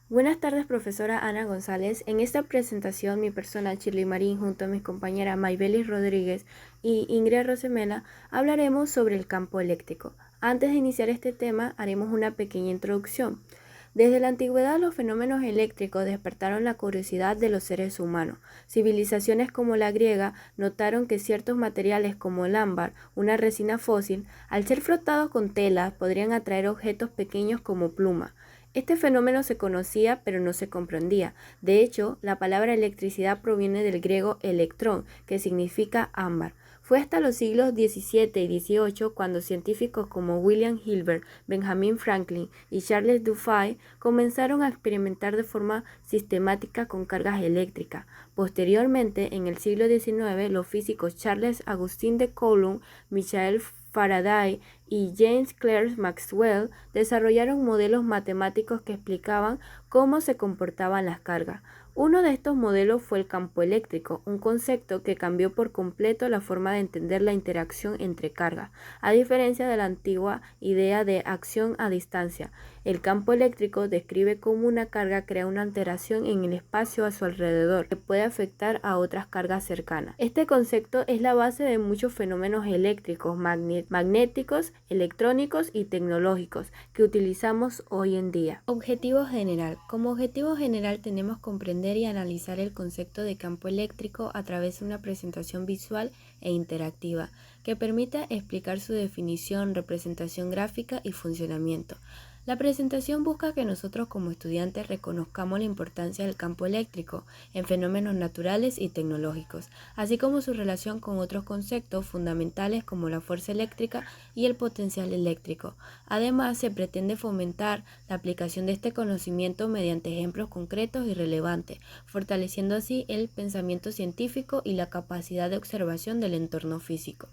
Buenas tardes, profesora Ana González. En esta presentación, mi persona Shirley Marín, junto a mis compañeras Maybelis Rodríguez y Ingrid Rosemena, hablaremos sobre el campo eléctrico. Antes de iniciar este tema, haremos una pequeña introducción. Desde la antigüedad, los fenómenos eléctricos despertaron la curiosidad de los seres humanos. Civilizaciones como la griega notaron que ciertos materiales como el ámbar, una resina fósil, al ser frotados con tela, podrían atraer objetos pequeños como plumas. Este fenómeno se conocía pero no se comprendía. De hecho, la palabra electricidad proviene del griego electrón, que significa ámbar. Fue hasta los siglos XVII y XVIII cuando científicos como William Hilbert, Benjamin Franklin y Charles Duhigg comenzaron a experimentar de forma sistemática con cargas eléctricas. Posteriormente, en el siglo XIX, los físicos Charles Augustin de Coulomb, Michael Faraday y James Clerk Maxwell desarrollaron modelos matemáticos que explicaban cómo se comportaban las cargas. Uno de estos modelos fue el campo eléctrico, un concepto que cambió por completo la forma de entender la interacción entre cargas, a diferencia de la antigua idea de acción a distancia. El campo eléctrico describe cómo una carga crea una alteración en el espacio a su alrededor que puede afectar a otras cargas cercanas. Este concepto es la base de muchos fenómenos eléctricos, magnéticos, electrónicos y tecnológicos que utilizamos hoy en día. Objetivo general. Como objetivo general tenemos comprender y analizar el concepto de campo eléctrico a través de una presentación visual e interactiva que permita explicar su definición, representación gráfica y funcionamiento. La presentación busca que nosotros como estudiantes reconozcamos la importancia del campo eléctrico en fenómenos naturales y tecnológicos, así como su relación con otros conceptos fundamentales como la fuerza eléctrica y el potencial eléctrico. Además, se pretende fomentar la aplicación de este conocimiento mediante ejemplos concretos y relevantes, fortaleciendo así el pensamiento científico y la capacidad de observación del entorno físico.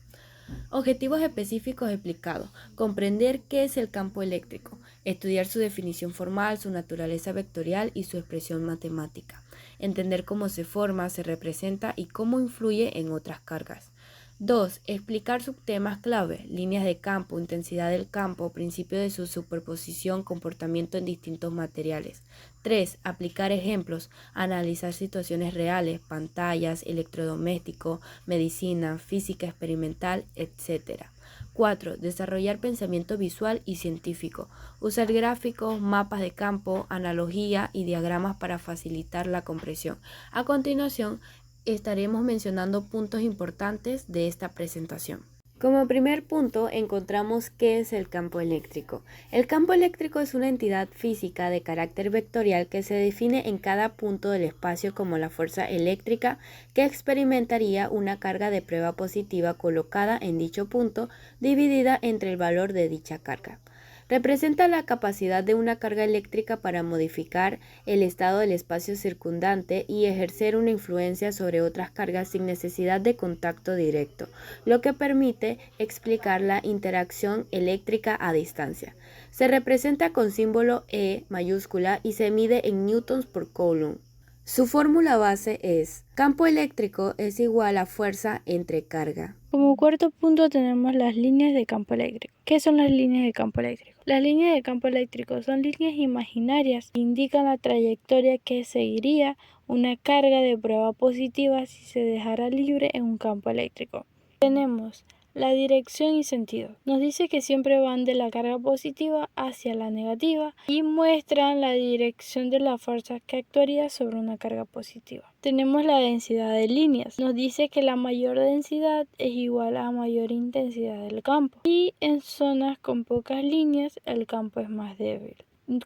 Objetivos específicos explicados. Comprender qué es el campo eléctrico. Estudiar su definición formal, su naturaleza vectorial y su expresión matemática. Entender cómo se forma, se representa y cómo influye en otras cargas. 2. Explicar subtemas clave, líneas de campo, intensidad del campo, principio de su superposición, comportamiento en distintos materiales. 3. Aplicar ejemplos, analizar situaciones reales, pantallas, electrodomésticos, medicina, física experimental, etc. 4. Desarrollar pensamiento visual y científico. Usar gráficos, mapas de campo, analogía y diagramas para facilitar la comprensión. A continuación, estaremos mencionando puntos importantes de esta presentación. Como primer punto encontramos qué es el campo eléctrico. El campo eléctrico es una entidad física de carácter vectorial que se define en cada punto del espacio como la fuerza eléctrica que experimentaría una carga de prueba positiva colocada en dicho punto dividida entre el valor de dicha carga. Representa la capacidad de una carga eléctrica para modificar el estado del espacio circundante y ejercer una influencia sobre otras cargas sin necesidad de contacto directo, lo que permite explicar la interacción eléctrica a distancia. Se representa con símbolo E mayúscula y se mide en newtons por coulomb. Su fórmula base es: campo eléctrico es igual a fuerza entre carga. Como cuarto punto tenemos las líneas de campo eléctrico. ¿Qué son las líneas de campo eléctrico? Las líneas de campo eléctrico son líneas imaginarias que indican la trayectoria que seguiría una carga de prueba positiva si se dejara libre en un campo eléctrico. Tenemos la dirección y sentido. Nos dice que siempre van de la carga positiva hacia la negativa y muestran la dirección de la fuerza que actuaría sobre una carga positiva. Tenemos la densidad de líneas. Nos dice que la mayor densidad es igual a mayor intensidad del campo. Y en zonas con pocas líneas el campo es más débil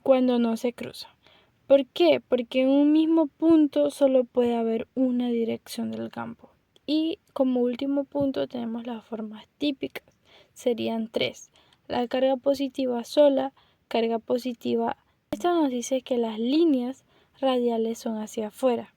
cuando no se cruza. ¿Por qué? Porque en un mismo punto solo puede haber una dirección del campo. Y como último punto tenemos las formas típicas. Serían tres. La carga positiva sola, carga positiva. Esto nos dice que las líneas radiales son hacia afuera.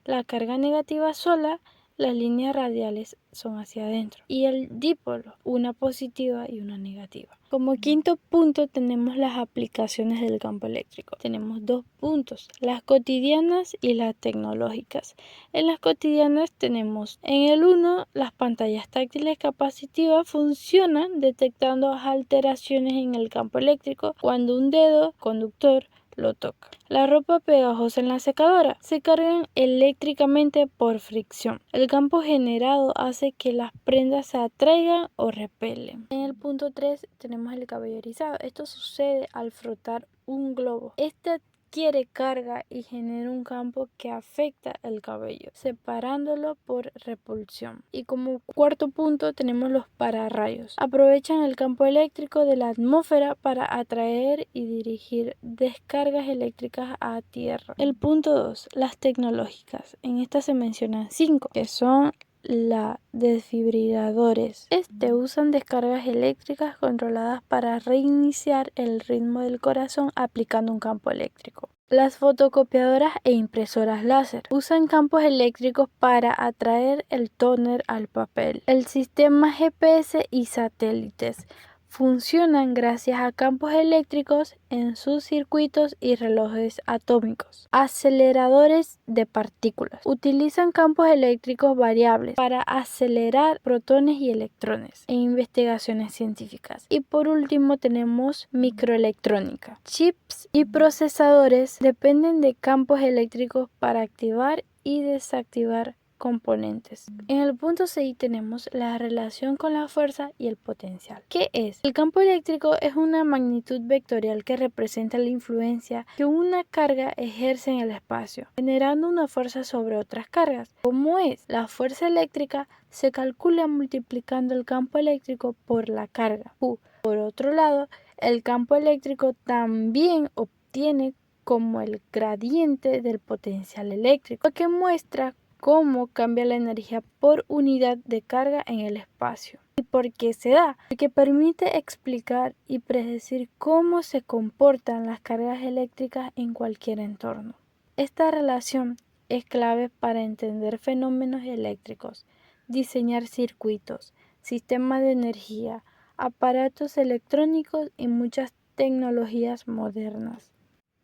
La carga negativa sola, las líneas radiales son hacia adentro. Y el dipolo, una positiva y una negativa. Como quinto punto tenemos las aplicaciones del campo eléctrico. Tenemos dos puntos, las cotidianas y las tecnológicas. En las cotidianas tenemos en el 1 las pantallas táctiles capacitivas funcionan detectando alteraciones en el campo eléctrico cuando un dedo conductor lo toca. La ropa pegajosa en la secadora se cargan eléctricamente por fricción. El campo generado hace que las prendas se atraigan o repelen. En el punto 3 tenemos el cabello erizado. Esto sucede al frotar un globo. Este adquiere carga y genera un campo que afecta el cabello, separándolo por repulsión. Y como cuarto punto tenemos los pararrayos. Aprovechan el campo eléctrico de la atmósfera para atraer y dirigir descargas eléctricas a tierra. El punto 2, las tecnológicas. En esta se mencionan 5, que son la desfibriladores. Usan descargas eléctricas controladas para reiniciar el ritmo del corazón aplicando un campo eléctrico. Las fotocopiadoras e impresoras láser usan campos eléctricos para atraer el tóner al papel. El sistema GPS y satélites funcionan gracias a campos eléctricos en sus circuitos y relojes atómicos. Aceleradores de partículas utilizan campos eléctricos variables para acelerar protones y electrones en investigaciones científicas. Y por último tenemos microelectrónica. Chips y procesadores dependen de campos eléctricos para activar y desactivar componentes. En el punto 6 tenemos la relación con la fuerza y el potencial. ¿Qué es? El campo eléctrico es una magnitud vectorial que representa la influencia que una carga ejerce en el espacio, generando una fuerza sobre otras cargas. ¿Cómo es? La fuerza eléctrica se calcula multiplicando el campo eléctrico por la carga Q. Por otro lado, el campo eléctrico también obtiene como el gradiente del potencial eléctrico, que muestra cómo cambia la energía por unidad de carga en el espacio. ¿Y por qué se da? Porque permite explicar y predecir cómo se comportan las cargas eléctricas en cualquier entorno. Esta relación es clave para entender fenómenos eléctricos, diseñar circuitos, sistemas de energía, aparatos electrónicos y muchas tecnologías modernas.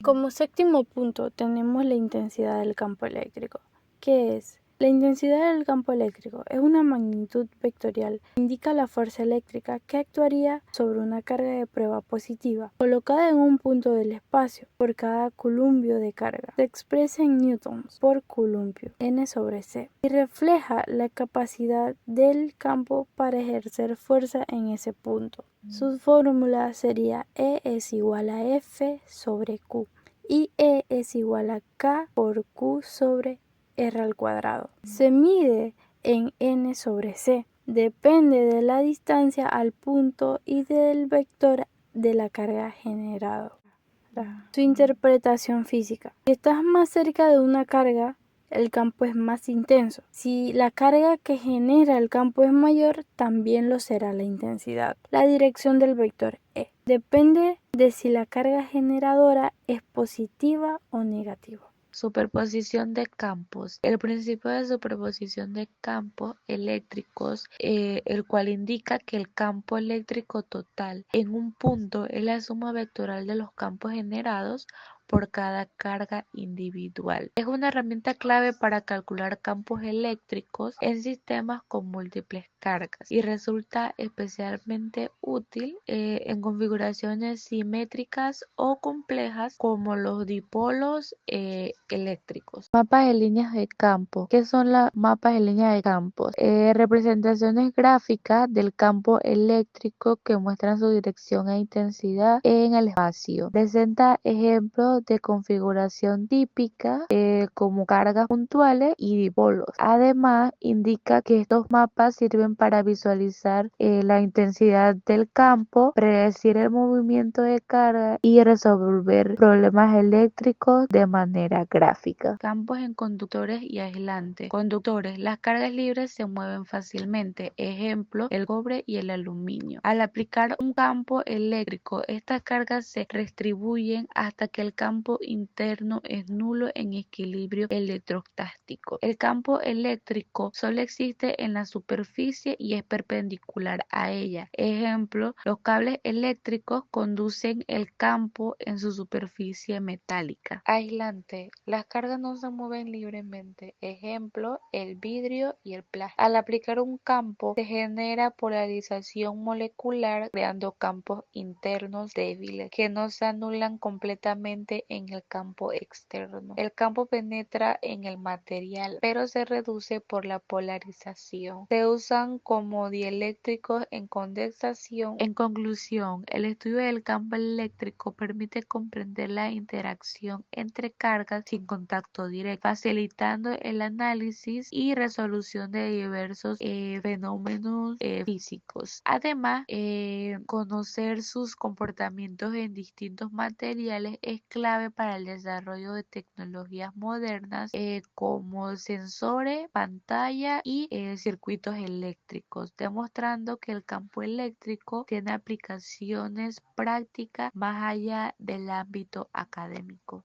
Como séptimo punto tenemos la intensidad del campo eléctrico. ¿Qué es? La intensidad del campo eléctrico es una magnitud vectorial que indica la fuerza eléctrica que actuaría sobre una carga de prueba positiva colocada en un punto del espacio por cada columpio de carga. Se expresa en newtons por columpio, n/c, y refleja la capacidad del campo para ejercer fuerza en ese punto. Su fórmula sería E es igual a F/Q y E es igual a K por Q sobre R². Se mide en n/c. Depende de la distancia al punto y del vector de la carga generada. Su interpretación física. Si estás más cerca de una carga, el campo es más intenso. Si la carga que genera el campo es mayor, también lo será la intensidad. La dirección del vector E depende de si la carga generadora es positiva o negativa. Superposición de campos. El principio de superposición de campos eléctricos, el cual indica que el campo eléctrico total en un punto es la suma vectorial de los campos generados por cada carga individual. Es una herramienta clave para calcular campos eléctricos en sistemas con múltiples cargas y resulta especialmente útil en configuraciones simétricas o complejas como los dipolos eléctricos. Mapas de líneas de campo. ¿Qué son las mapas de líneas de campos? Representaciones gráficas del campo eléctrico que muestran su dirección e intensidad en el espacio. Presenta ejemplos de configuración típica como cargas puntuales y dipolos. Además, indica que estos mapas sirven para visualizar la intensidad del campo, predecir el movimiento de carga y resolver problemas eléctricos de manera gráfica. Campos en conductores y aislantes. Conductores. Las cargas libres se mueven fácilmente. Ejemplo, el cobre y el aluminio. Al aplicar un campo eléctrico, estas cargas se redistribuyen hasta que el campo interno es nulo en equilibrio electrostático. El campo eléctrico solo existe en la superficie y es perpendicular a ella. Ejemplo, los cables eléctricos conducen el campo en su superficie metálica. Aislante. Las cargas no se mueven libremente. Ejemplo, el vidrio y el plástico. Al aplicar un campo, se genera polarización molecular, creando campos internos débiles que no se anulan completamente presente en el campo externo. El campo penetra en el material, pero se reduce por la polarización. Se usan como dieléctricos en condensación. En conclusión, el estudio del campo eléctrico permite comprender la interacción entre cargas sin contacto directo, facilitando el análisis y resolución de diversos fenómenos físicos. Además, conocer sus comportamientos en distintos materiales es clave para el desarrollo de tecnologías modernas como sensores, pantalla y circuitos eléctricos, demostrando que el campo eléctrico tiene aplicaciones prácticas más allá del ámbito académico.